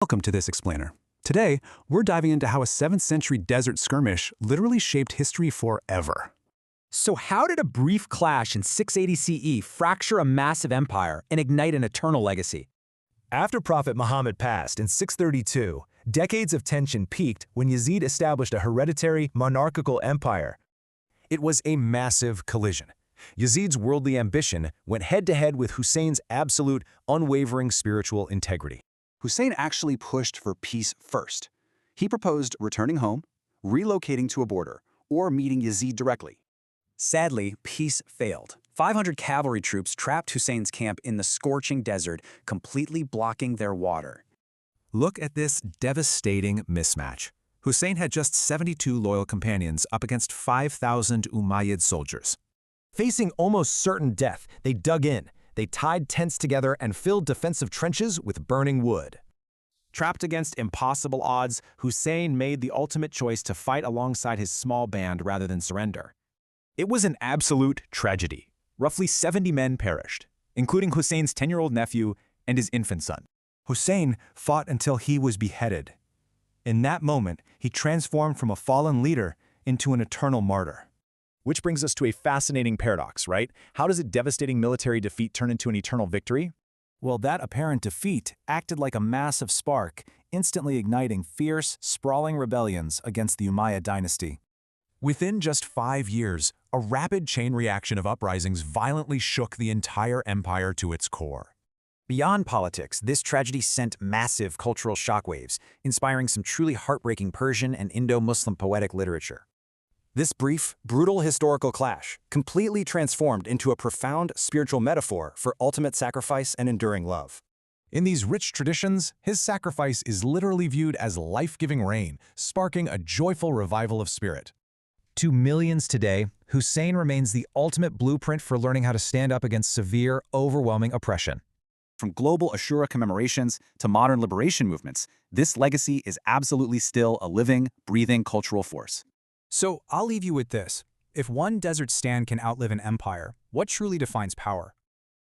Welcome to this explainer. Today, we're diving into how a 7th century desert skirmish literally shaped history forever. So how did a brief clash in 680 CE fracture a massive empire and ignite an eternal legacy? After Prophet Muhammad passed in 632, decades of tension peaked when Yazid established a hereditary monarchical empire. It was a massive collision. Yazid's worldly ambition went head-to-head with Hussein's absolute, unwavering spiritual integrity. Hussein actually pushed for peace first. He proposed returning home, relocating to a border, or meeting Yazid directly. Sadly, peace failed. 500 cavalry troops trapped Hussein's camp in the scorching desert, completely blocking their water. Look at this devastating mismatch. Hussein had just 72 loyal companions up against 5,000 Umayyad soldiers. Facing almost certain death, they dug in. They tied tents together and filled defensive trenches with burning wood. Trapped against impossible odds, Hussein made the ultimate choice to fight alongside his small band rather than surrender. It was an absolute tragedy. Roughly 70 men perished, including Hussein's 10-year-old nephew and his infant son. Hussein fought until he was beheaded. In that moment, he transformed from a fallen leader into an eternal martyr. Which brings us to a fascinating paradox, right? How does a devastating military defeat turn into an eternal victory? Well, that apparent defeat acted like a massive spark, instantly igniting fierce, sprawling rebellions against the Umayyad dynasty. Within just 5 years, a rapid chain reaction of uprisings violently shook the entire empire to its core. Beyond politics, this tragedy sent massive cultural shockwaves, inspiring some truly heartbreaking Persian and Indo-Muslim poetic literature. This brief, brutal historical clash completely transformed into a profound spiritual metaphor for ultimate sacrifice and enduring love. In these rich traditions, his sacrifice is literally viewed as life-giving rain, sparking a joyful revival of spirit. To millions today, Hussein remains the ultimate blueprint for learning how to stand up against severe, overwhelming oppression. From global Ashura commemorations to modern liberation movements, this legacy is absolutely still a living, breathing cultural force. So I'll leave you with this. If one desert stand can outlive an empire, what truly defines power?